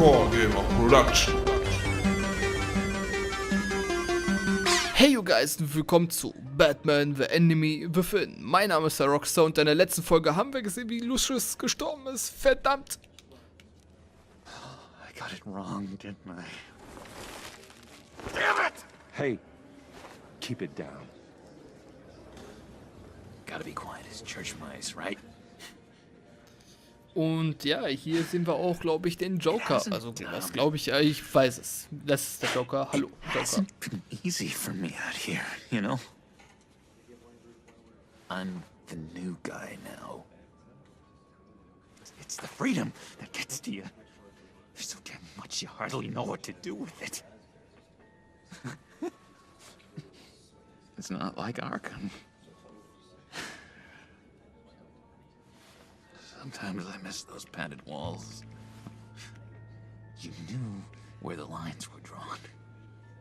CoregamerProduction. Hey you guys und willkommen zu Batman, The Enemy Within. Mein Name ist der Rockstar und in der letzten Folge haben wir gesehen, wie Lucius gestorben ist. Verdammt! I got it wrong, didn't I? Damn it! Hey, keep it down. Gotta be quiet as church mice, right? Und ja, hier sehen wir auch, glaube ich, den Joker. Also, was glaube ich? Ich weiß es. Das ist der Joker. Hallo, Joker. Hasn't been easy for me out here, you know? I'm the new guy now. It's the freedom that gets to you. There's so damn much you hardly know what to do with it. It's not like Arkham. Sometimes I miss those padded walls. You knew where the lines were drawn,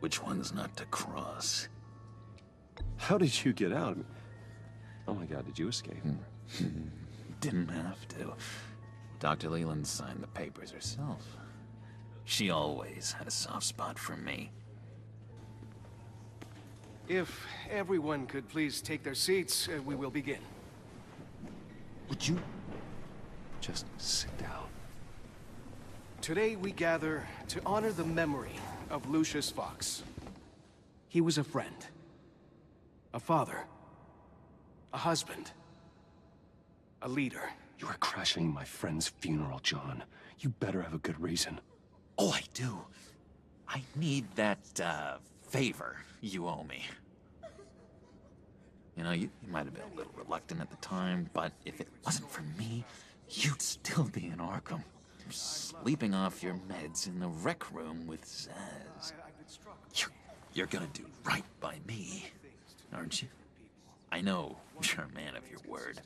which ones not to cross. How did you get out? Oh my God, did you escape? Didn't have to. Dr. Leland signed the papers herself. She always had a soft spot for me. If everyone could please take their seats, we will begin. Would you just sit down? Today we gather to honor the memory of Lucius Fox. He was a friend, a father, a husband, a leader. You are crashing my friend's funeral, John. You better have a good reason. Oh, I do. I need that, favor you owe me. You know, you might have been a little reluctant at the time, but if it wasn't for me, you'd still be in Arkham. Sleeping off your meds in the rec room with Zaz. You're gonna do right by me, aren't you? I know you're a man of your word.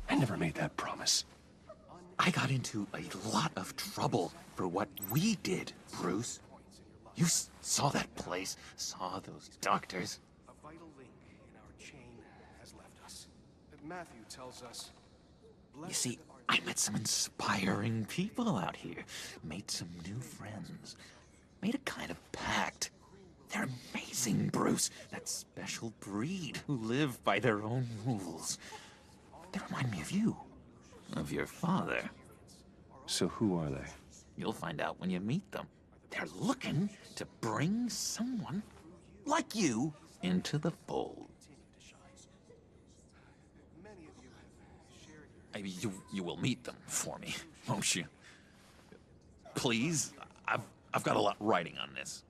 I never made that promise. I got into a lot of trouble for what we did, Bruce. You saw that place, saw those doctors. A vital link in our chain has left us. Matthew tells us. You see, I met some inspiring people out here, made some new friends, made a kind of pact. They're amazing, Bruce, that special breed who live by their own rules. They remind me of you, of your father. So who are they? You'll find out when you meet them. They're looking to bring someone like you into the fold. You will meet them for me, won't you? Please, I've got a lot writing on this.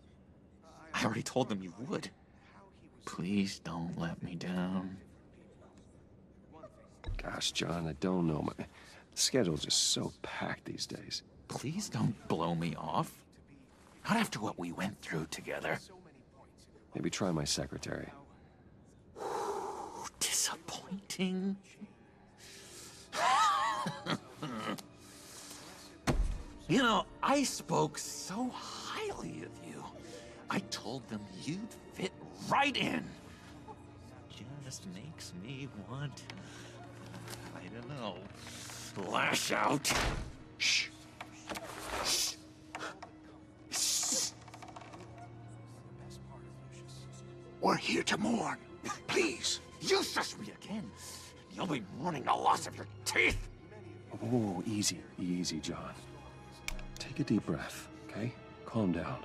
I already told them you would. Please don't let me down. Gosh, John, I don't know. My schedule's just so packed these days. Please don't blow me off. Not after what we went through together. Maybe try my secretary. Disappointing. You know, I spoke so highly of you. I told them you'd fit right in. Just makes me want, I don't know, lash out. Shh. Shh. Shh. We're here to mourn. Please, you shush me again. You'll be mourning the loss of your teeth. Oh, easy, easy, John. Take a deep breath, okay? Calm down.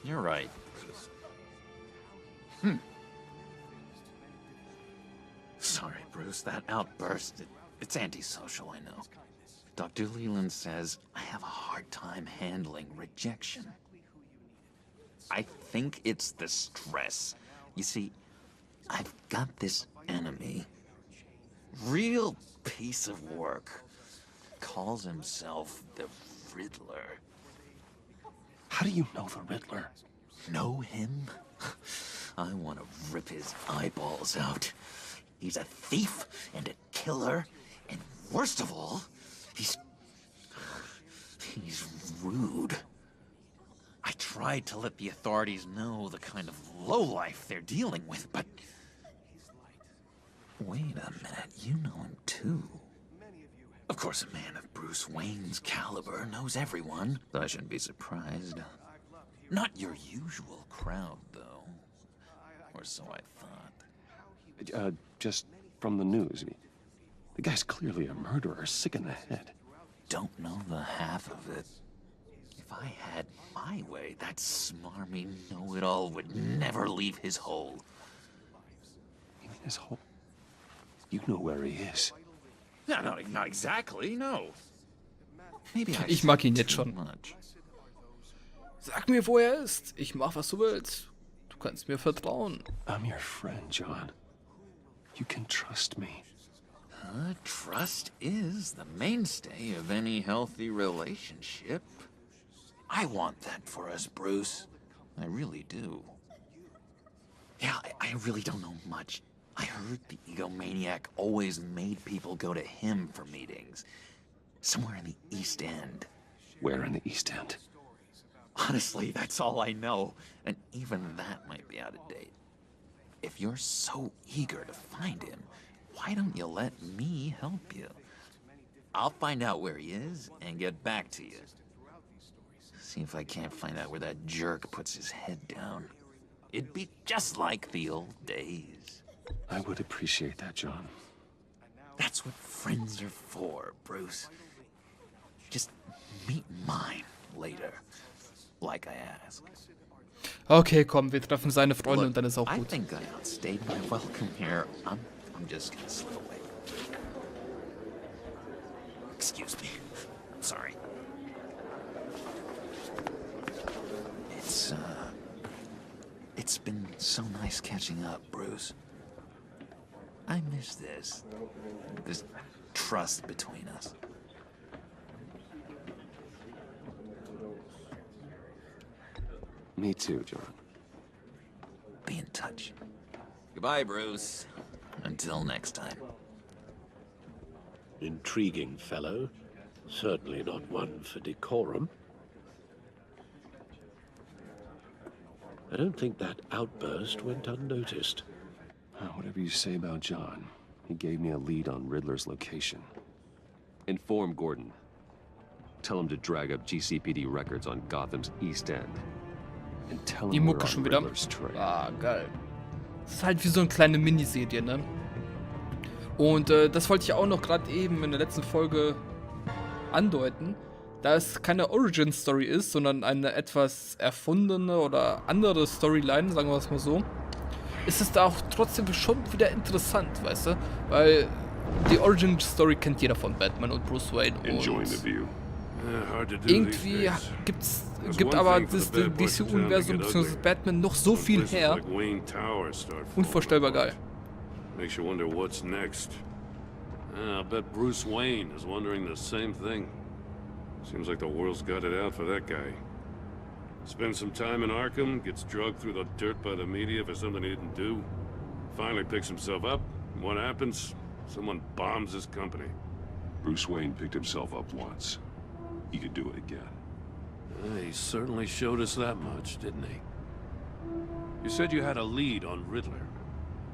You're right. Sorry, Bruce, that outburst, it's antisocial, I know. Dr. Leland says I have a hard time handling rejection. I think it's the stress. You see, I've got this enemy. Real piece of work. Calls himself the Riddler. How do you know the Riddler? Know him? I want to rip his eyeballs out. He's a thief and a killer, and worst of all, he's rude. I tried to let the authorities know the kind of lowlife they're dealing with, but Wait a minute, you know him too. Of course, a man of Bruce Wayne's caliber knows everyone, so I shouldn't be surprised. Not your usual crowd, though. Or so I thought. Just from the news. The guy's clearly a murderer, sick in the head. Don't know the half of it. If I had my way, that smarmy know-it-all would never leave his hole. You mean his hole? You know where he is. No, not exactly, no. Maybe I Ich mag ihn said jetzt too schon. much. Sag mir, wo er ist. Ich mach, was du willst. Du kannst mir vertrauen. I'm your friend, John. You can trust me. Trust is the mainstay of any healthy relationship. I want that for us, Bruce. I really do. Yeah, I really don't know much. I heard the egomaniac always made people go to him for meetings. Somewhere in the East End. Where in the East End? Honestly, that's all I know. And even that might be out of date. If you're so eager to find him, why don't you let me help you? I'll find out where he is and get back to you. See if I can't find out where that jerk puts his head down. It'd be just like the old days. I would appreciate that, John. That's what friends are for, Bruce. Just meet mine later, like I asked. Okay, komm, wir treffen seine Freunde und Look, dann ist auch I gut. think I outstayed my welcome here. I'm just gonna slip away. Excuse me. I'm sorry. It's been so nice catching up, Bruce. I miss this trust between us. Me too, John. Be in touch. Goodbye, Bruce. Until next time. Intriguing fellow. Certainly not one for decorum. I don't think that outburst went unnoticed. Whatever you say about John, he gave me a lead on Riddler's location. Inform Gordon. Tell him to drag up GCPD records on Gotham's East End. And tell Die him we're Mucke schon on wieder. Riddler's trail. Ah, geil. Das ist halt wie so eine kleine Miniserie, ne? Und das wollte ich auch noch gerade eben in der letzten Folge andeuten. Da es keine Origin-Story ist, sondern eine etwas erfundene oder andere Storyline, sagen wir es mal so, ist es da auch trotzdem schon wieder interessant, weißt du? Weil die Origin-Story kennt jeder von Batman und Bruce Wayne. Enjoying the Und view. irgendwie gibt aber das DC-Universum bzw. Batman noch so viel her. Unvorstellbar geil. Makes you wonder what's next. I bet Bruce Wayne is wondering the same thing. Seems like the world's got it out for that guy. Spends some time in Arkham, gets drugged through the dirt by the media for something he didn't do. Finally picks himself up, and what happens? Someone bombs his company. Bruce Wayne picked himself up once. He could do it again. He certainly showed us that much, didn't he? You said you had a lead on Riddler.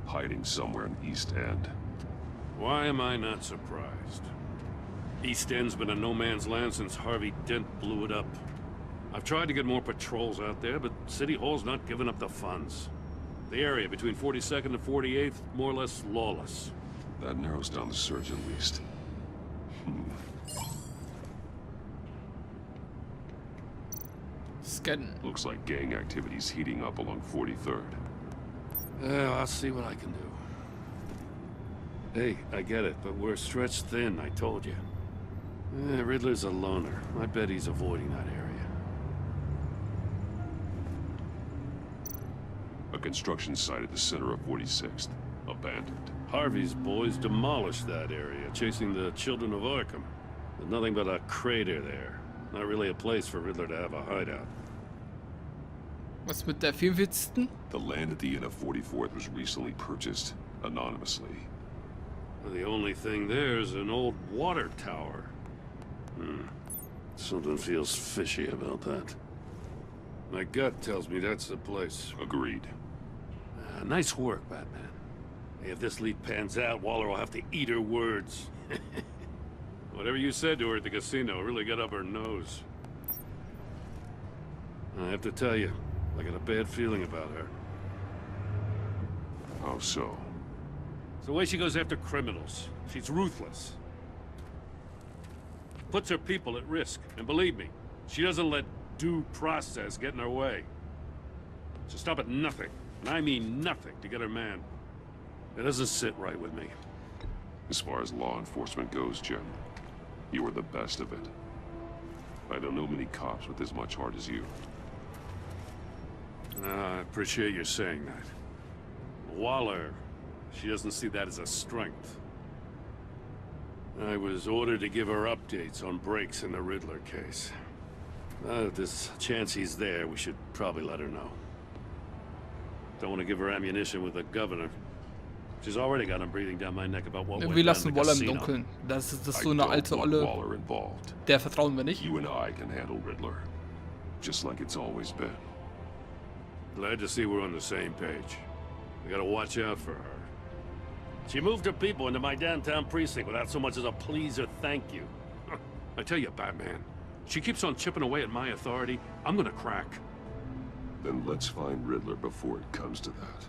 Hiding somewhere in East End. Why am I not surprised? East End's been a no-man's land since Harvey Dent blew it up. I've tried to get more patrols out there, but City Hall's not giving up the funds. The area between 42nd and 48th, more or less lawless. That narrows down the search at least. Scannen. Looks like gang activity's heating up along 43rd. Well, I'll see what I can do. Hey, I get it, but we're stretched thin, I told you. Riddler's a loner. I bet he's avoiding that area. A construction site at the center of 46th. Abandoned. Harvey's boys demolished that area, chasing the children of Arkham. There's nothing but a crater there. Not really a place for Riddler to have a hideout. Was mit der 44. The land at the end of 44th was recently purchased anonymously. The only thing there is an old water tower. Something feels fishy about that. My gut tells me that's the place. Agreed. Nice work, Batman. If this lead pans out, Waller will have to eat her words. Whatever you said to her at the casino really got up her nose. I have to tell you, I got a bad feeling about her. How so? It's the way she goes after criminals. She's ruthless. Puts her people at risk. And believe me, she doesn't let due process get in her way. She'll stop at nothing, and I mean nothing, to get her man. It doesn't sit right with me. As far as law enforcement goes, Jim, you are the best of it. I don't know many cops with as much heart as you. I appreciate you saying that. Waller, she doesn't see that as a strength. I was ordered to give her updates on breaks in the Riddler case. If there's a chance he's there, we should probably let her know. Don't want to give her ammunition with the governor. She's already got him breathing down my neck about what went Wir down lassen in the Waller im casino. Dunkeln. Das ist I so eine don't alte want Olle. Waller involved. Der vertrauen wir nicht. You and I can handle Riddler. Just like it's always been. Glad to see we're on the same page. We gotta watch out for her. She moved her people into my downtown precinct without so much as a please or thank you. I tell you, Batman, she keeps on chipping away at my authority. I'm gonna crack. Then let's find Riddler before it comes to that.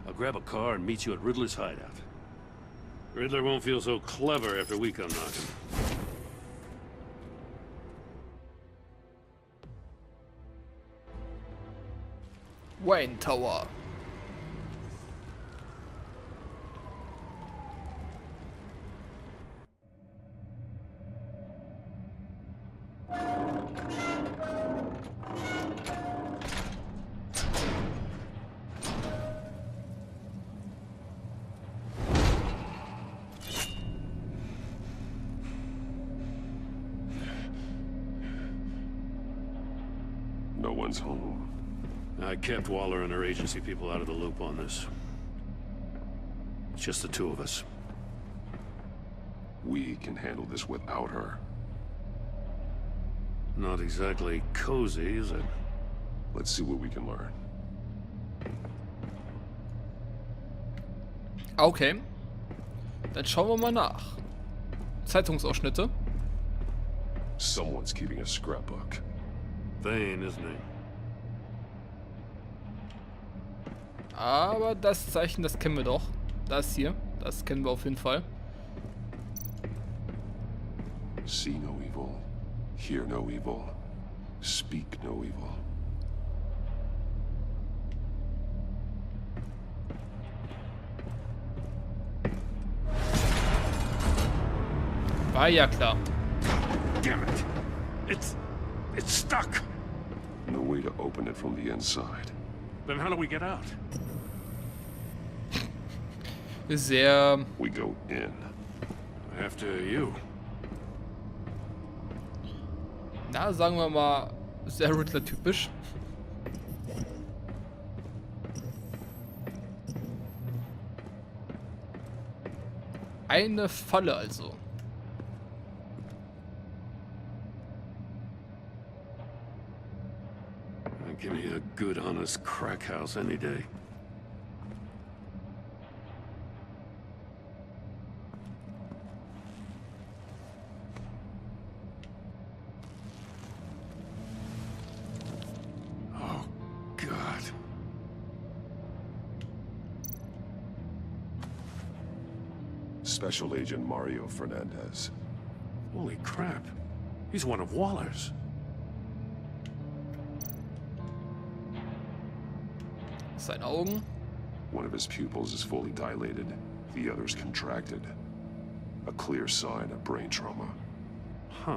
I'll grab a car and meet you at Riddler's hideout. Riddler won't feel so clever after we come knocking. Wayne Tower. No one's home. I kept Waller and her agency people out of the loop on this. It's just the two of us. We can handle this without her. Not exactly cozy, is it? Let's see what we can learn. Okay. Dann schauen wir mal nach. Zeitungsausschnitte. Someone's keeping a scrapbook. Thane, isn't he? Aber das Zeichen, das kennen wir doch. Das hier, das kennen wir auf jeden Fall. See no evil, hear no evil, speak no evil. War ja klar. Damn it! It's stuck! No way to open it from the inside. Then how do we get out? Sehr, We go in. After you. na, sagen wir mal, sehr Riddler-typisch. Eine Falle also. Give me a good, honest crack house any day. Oh, God. Special Agent Mario Fernandez. Holy crap. He's one of Waller's. Seine Augen. One of his pupils is fully dilated, the other's contracted. A clear sign of brain trauma. Huh.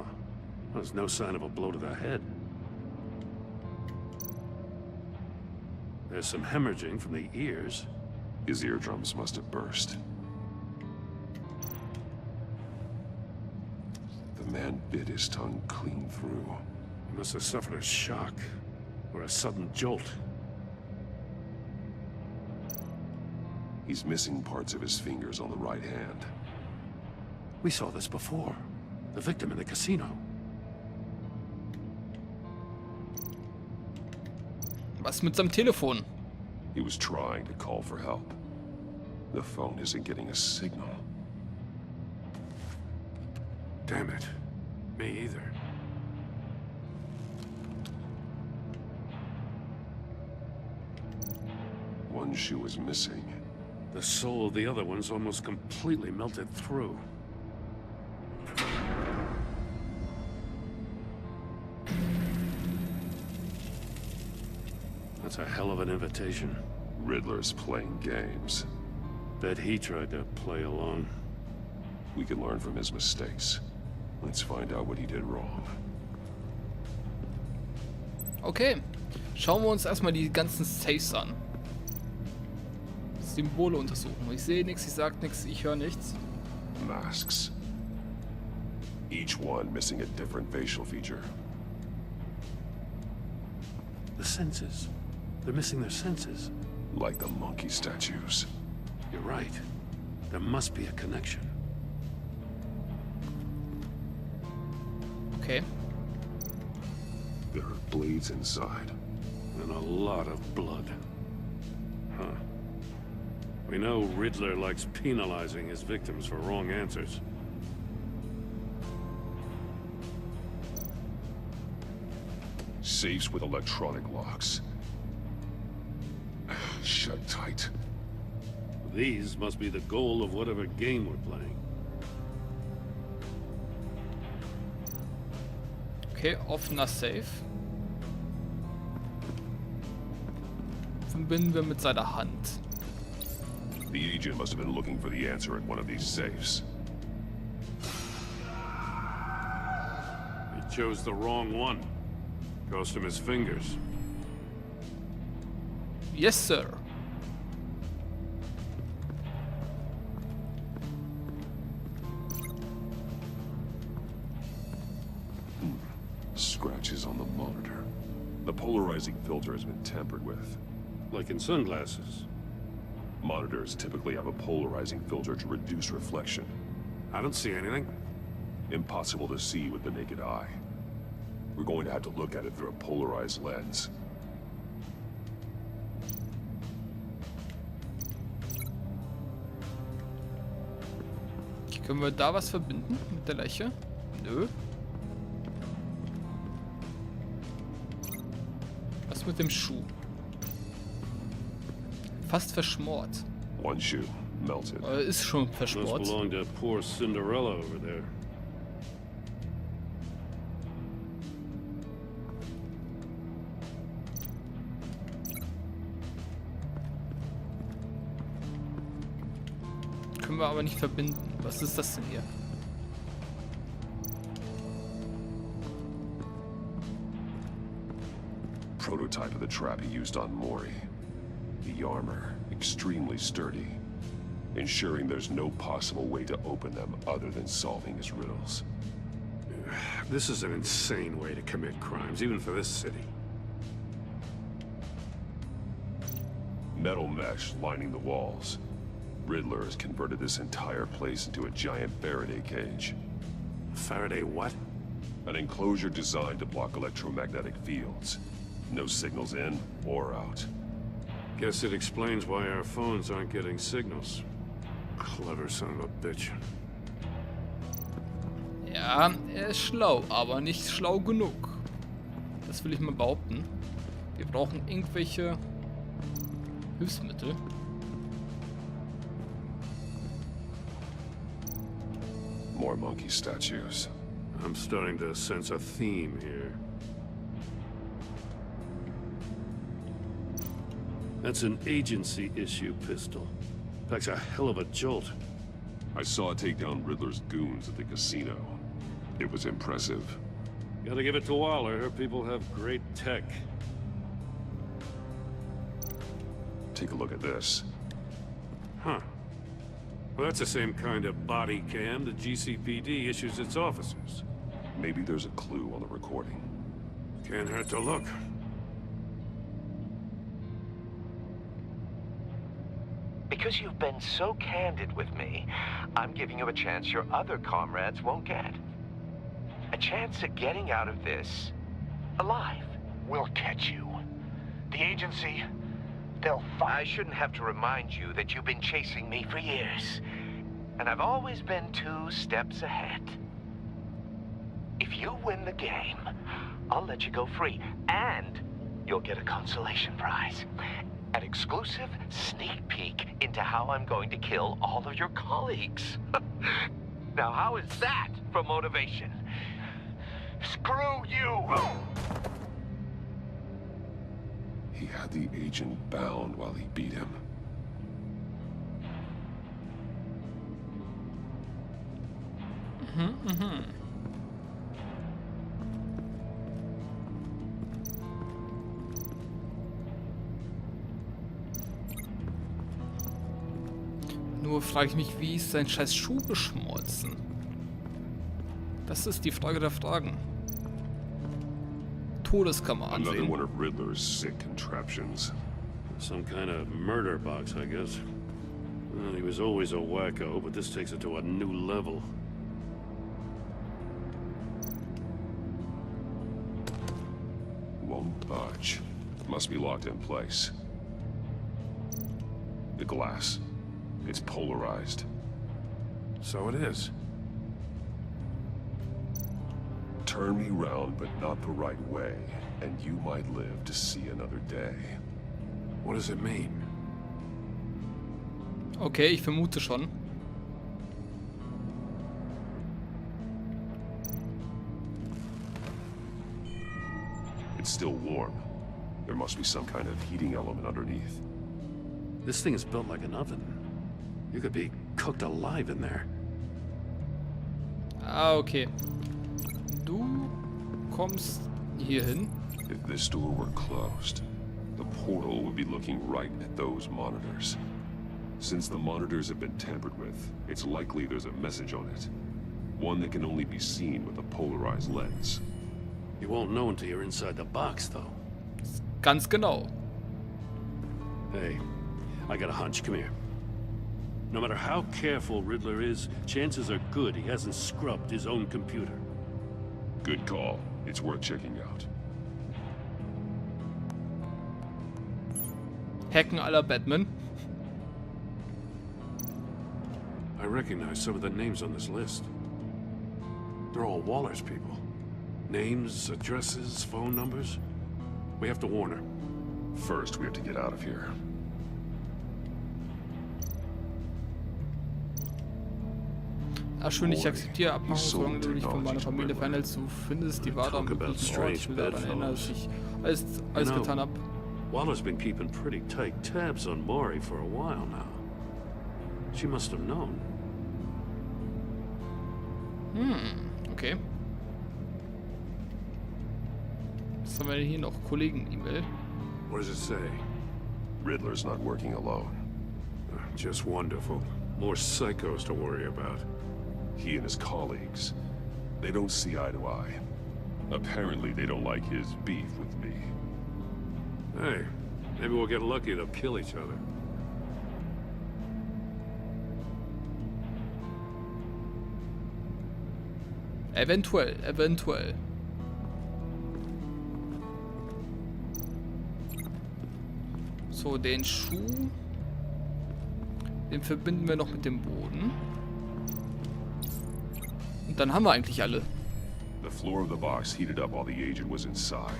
There's no sign of a blow to the head. There's some hemorrhaging from the ears. His eardrums must have burst. The man bit his tongue clean through. He must have suffered a shock or a sudden jolt. He's missing parts of his fingers on the right hand. We saw this before. The victim in the casino. Was mit seinem Telefon? He was trying to call for help. The phone isn't getting a signal. Damn it. Me either. One shoe is missing. The soul of the other one's almost completely melted through. That's a hell of an invitation. Riddler's playing games. Bet he tried to play along. We can learn from his mistakes. Let's find out what he did wrong. Okay, schauen wir uns erstmal die ganzen Safes an. Symbole untersuchen. Ich sehe nichts, ich sag nichts, ich höre nichts. Masks. Each one missing a different facial feature. The senses. They're missing their senses. Like the monkey statues. You're right. There must be a connection. Okay. There are blades inside. And a lot of blood. Huh. We know Riddler likes penalizing his victims for wrong answers. Safes with electronic locks. Shut tight. These must be the goal of whatever game we're playing. Okay, offener Safe. Verbinden wir mit seiner Hand. The agent must have been looking for the answer at one of these safes. He chose the wrong one. Cost him his fingers. Yes, sir. Scratches on the monitor. The polarizing filter has been tampered with. Like in sunglasses. Monitors typically have a polarizing filter to reduce reflection. I don't see anything. Impossible to see with the naked eye. We're going to have to look at it through a polarized lens. Können wir da was verbinden mit der Leiche? Nö. Was mit dem Schuh? Fast verschmort. One shoe, melted. Ist schon Must verschmort. belong to poor Cinderella over there. Können wir aber nicht verbinden. Was ist das denn hier? Prototype of the trap he used on Mori. The armor, extremely sturdy, ensuring there's no possible way to open them other than solving his riddles. This is an insane way to commit crimes, even for this city. Metal mesh lining the walls. Riddler has converted this entire place into a giant Faraday cage. Faraday what? An enclosure designed to block electromagnetic fields. No signals in or out. Guess it explains why our phones aren't getting signals. Clever son of a bitch. Ja, er ist schlau, aber nicht schlau genug. Das will ich mal behaupten. Wir brauchen irgendwelche Hilfsmittel. More monkey statues. I'm starting to sense a theme here. That's an agency issue pistol. Packs a hell of a jolt. I saw it take down Riddler's goons at the casino. It was impressive. Gotta give it to Waller. Her people have great tech. Take a look at this. Huh. Well, that's the same kind of body cam the GCPD issues its officers. Maybe there's a clue on the recording. Can't hurt to look. Because you've been so candid with me, I'm giving you a chance your other comrades won't get. A chance at getting out of this alive. We'll catch you. The agency, they'll I shouldn't have to remind you that you've been chasing me for years. And I've always been 2 steps ahead. you win the game, I'll let you go free, and you'll get a consolation prize. An exclusive sneak peek into how I'm going to kill all of your colleagues. Now, how is that for motivation? Screw you! He had the agent bound while he beat him. Nur frage ich mich, wie ist sein scheiß Schuh geschmolzen? Das ist die Frage der Fragen. Todeskammer Another ansehen. one of Riddler's sick contraptions. Some kind of murder box, I guess. Well, he was always a wacko, but this takes it to a new level. Won't budge. Must be locked in place. The glass. It's polarized. So it is. Turn me round, but not the right way, and you might live to see another day. What does it mean? Okay, ich vermute schon. It's still warm. There must be some kind of heating element underneath. This thing is built like an oven. You could be cooked alive in there. Ah, okay. Du kommst hier hin. If this door were closed, the portal would be looking right at those monitors. Since the monitors have been tampered with, it's likely there's a message on it. One that can only be seen with a polarized lens. You won't know until you're inside the box, though. Ganz genau. Hey, I got a hunch. Come here. No matter how careful Riddler is, chances are good he hasn't scrubbed his own computer. Good call. It's worth checking out. Hacken à la Batman. I recognize some of the names on this list. They're all Waller's people. Names, addresses, phone numbers. We have to warn her. First, we have to get out of here. Ach schön, ich akzeptiere Abmachung, solange du dich von meiner Familie fernhältst. Du findest die Ware am möglichen Ort. Ich will daran erinnern, dass ich alles getan habe. Waller's been keeping pretty tight tabs on Maury for a while now. She must have known. Okay. Was haben wir denn hier noch? Kollegen-E-Mail. What does it say? Riddler's not working alone. Just wonderful. More psychos to worry about. He and his colleagues, they don't see eye to eye. Apparently, they don't like his beef with me. Hey, maybe we'll get lucky they'll kill each other. Eventuell. So, den Schuh. Den verbinden wir noch mit dem Boden. Und dann haben wir eigentlich alle. The floor of the box heated up while the agent was inside.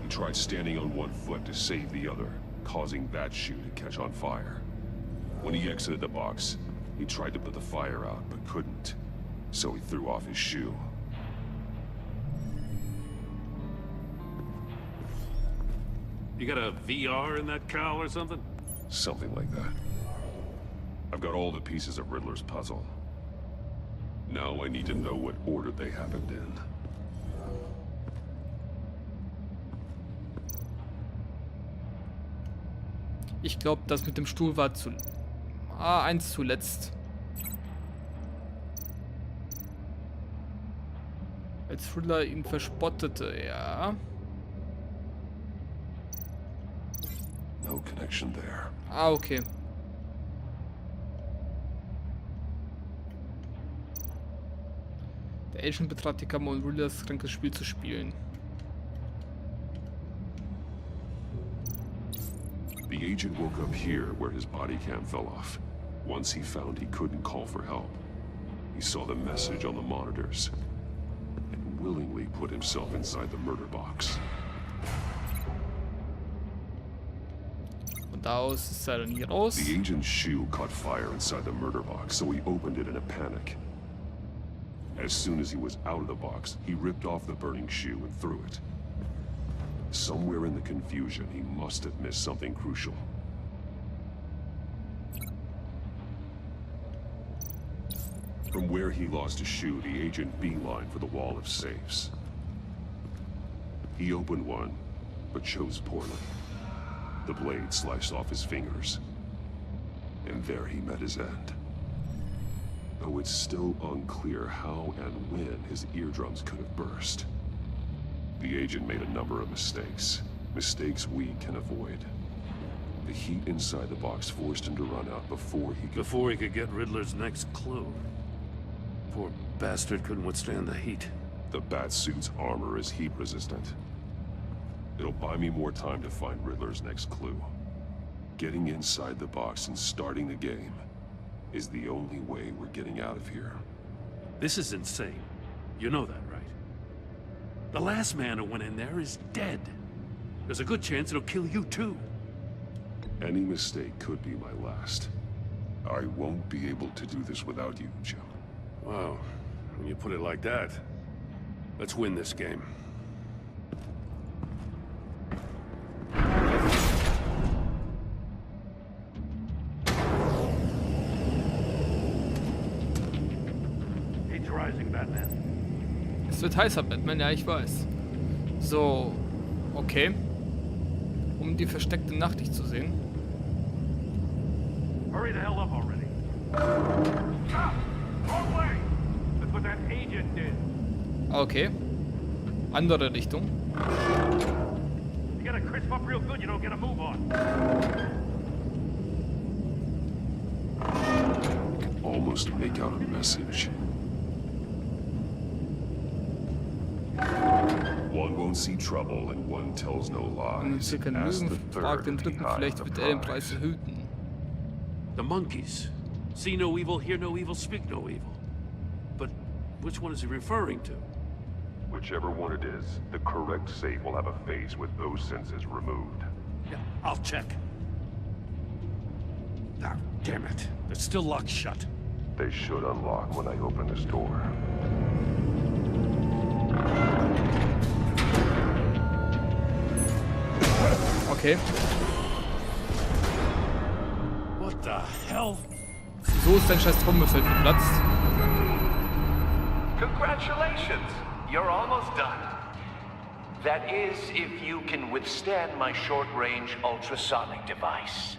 He tried standing on one foot to save the other, causing that shoe to catch on fire. When he exited the box, he tried to put the fire out, but couldn't. So he threw off his shoe. You got a VR in that cowl or something? Something like that. I've got all the pieces of Riddler's puzzle. Now I need to know what order they happened in. Ich glaube, das mit dem Stuhl war zu... eins zuletzt. Als Riddler ihn verspottete, ja. No connection there. Okay. Der Agent betrat die Kammer, um Riddlers krankes Spiel zu spielen. The agent woke up here where his body cam fell off. Once he found he couldn't call for help, he saw the message on the monitors. And willingly put himself inside the murder box. Von da aus ist er dann hier raus. The agent's shoe caught fire inside the murder box, so he opened it in a panic. As soon as he was out of the box, he ripped off the burning shoe and threw it. Somewhere in the confusion, he must have missed something crucial. From where he lost his shoe, the agent beelined for the wall of safes. He opened one, but chose poorly. The blade sliced off his fingers. And there he met his end. Though it's still unclear how and when his eardrums could have burst. The agent made a number of mistakes. Mistakes we can avoid. The heat inside the box forced him to run out before he could get Riddler's next clue. Poor bastard couldn't withstand the heat. The Batsuit's armor is heat resistant. It'll buy me more time to find Riddler's next clue. Getting inside the box and starting the game is the only way we're getting out of here. This is insane. You know that, right? The last man who went in there is dead. There's a good chance it'll kill you too. Any mistake could be my last. I won't be able to do this without you, Jim. Wow, when you put it like that, let's win this game. Heat's rising, Batman. Es wird heißer, Batman, ja, ich weiß. So, okay. Um die versteckte Nachricht zu sehen. Hurry the hell up already. Stop! Wrong way! That's what that agent did. Okay. Andere Richtung. You gotta crisp up real good, you don't get a move on. Almost make out a message. One won't see trouble and one tells no Und lies. wir können Ask lügen, the fragt den third Dritten, behind vielleicht the wird er den Preis prize. erhöhen. The monkeys. See no evil, hear no evil, speak no evil. But which one is he referring to? Whichever one it is, the correct safe will have a face with those senses removed. Yeah, I'll check. Ah, damn it. It's still locked shut. They should unlock when I open this door. Okay. What the hell? So ist dein scheiß Trommelfeld geplatzt. Congratulations! You're almost done. That is, if you can withstand my short-range ultrasonic device.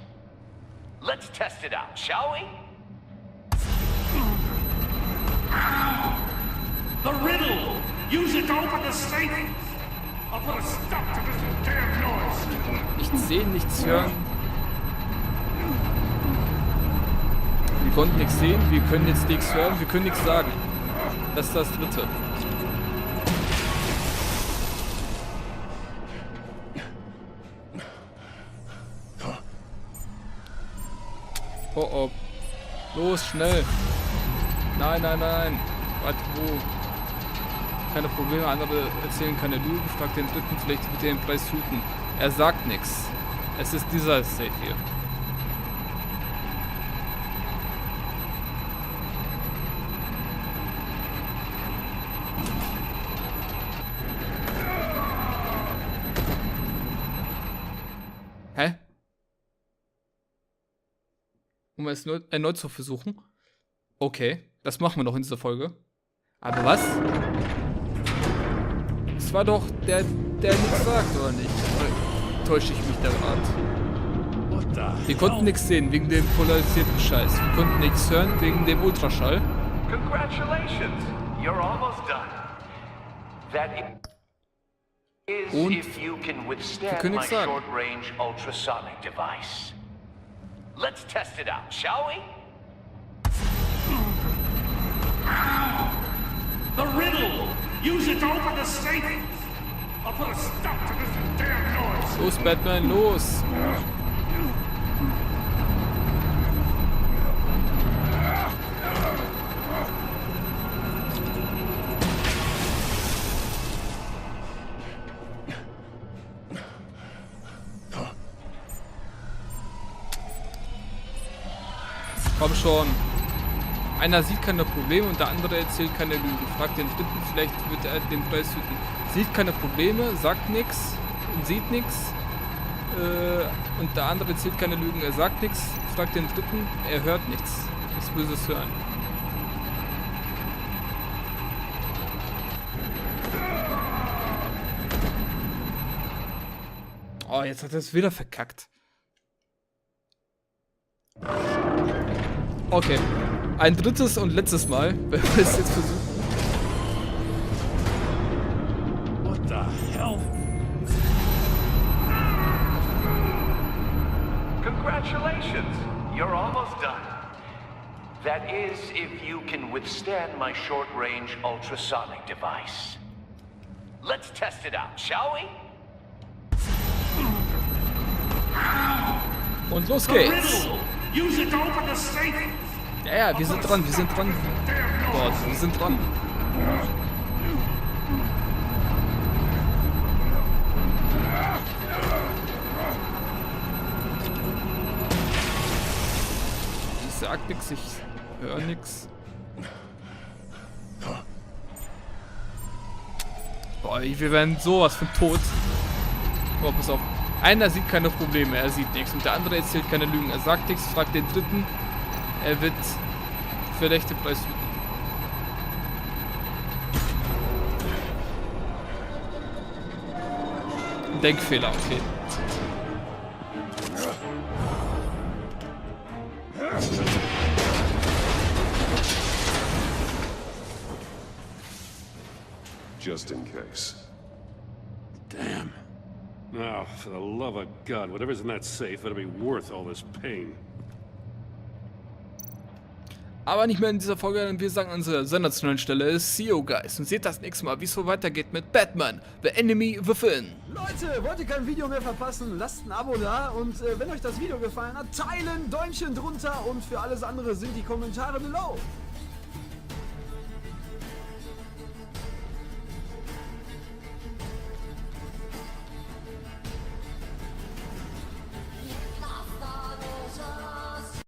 Let's test it out, shall we? The riddle! Use it to open the safe! I'll put a stop to this damn noise! Nichts sehen, nichts hören. Wir konnten nichts sehen, wir können jetzt nichts hören, wir können nichts sagen. Das ist das Dritte. Oh oh. Los, schnell. Nein, nein, nein. Warte, wo? Keine Probleme, andere erzählen keine Lügen. Fragt den Dritten, vielleicht wird er den Preis hüten. Er sagt nichts. Es ist dieser Safe hier. Hä? Um es erneut zu versuchen? Okay, das machen wir noch in dieser Folge. Aber was? Es war doch der nichts sagt, oder nicht? Oder täusche ich mich da gerade? Wir konnten nichts sehen wegen dem polarisierten Scheiß. Wir konnten nichts hören wegen dem Ultraschall. Congratulations! You're almost done. That is, Und if you can withstand wir können my nichts sagen. short-range ultrasonic device. Let's test it out, shall we? The riddle! Use it to open the safe! I'll put a stop to this damn noise! Los, Batman, los! Komm schon. Einer sieht keine Probleme und der andere erzählt keine Lügen. Fragt den dritten, vielleicht wird er den Preis hüten. Sieht keine Probleme, sagt nichts und sieht nichts. Und der andere erzählt keine Lügen, er sagt nichts. Fragt den dritten, er hört nichts. Nichts Böses hören. Oh, jetzt hat er es wieder verkackt. Okay. Ein drittes und letztes Mal, wenn wir es jetzt versuchen. What the hell? Congratulations, you're almost done. That is, if you can withstand my short-range ultrasonic device. Let's test it out, shall we? Und los geht's. Ja, wir sind dran, wir sind dran. Gott, wir sind dran. Ich sag nix, ich hör nix. Boah, wir werden sowas von tot. Oh, pass auf. Einer sieht keine Probleme, er sieht nichts. Und der andere erzählt keine Lügen. Er sagt nichts, fragt den dritten. Er wird vielleicht den Preis hüten. Denkfehler, okay. Just in case. Damn. Now, for the love of God, whatever's in that safe better be worth all this pain. Aber nicht mehr in dieser Folge, denn wir sagen an unserer sensationellen Stelle See you guys und seht das nächste Mal, wie es so weitergeht mit Batman, The Enemy Within. Leute, wollt ihr kein Video mehr verpassen? Lasst ein Abo da und wenn euch das Video gefallen hat, teilen, Däumchen drunter und für alles andere sind die Kommentare below.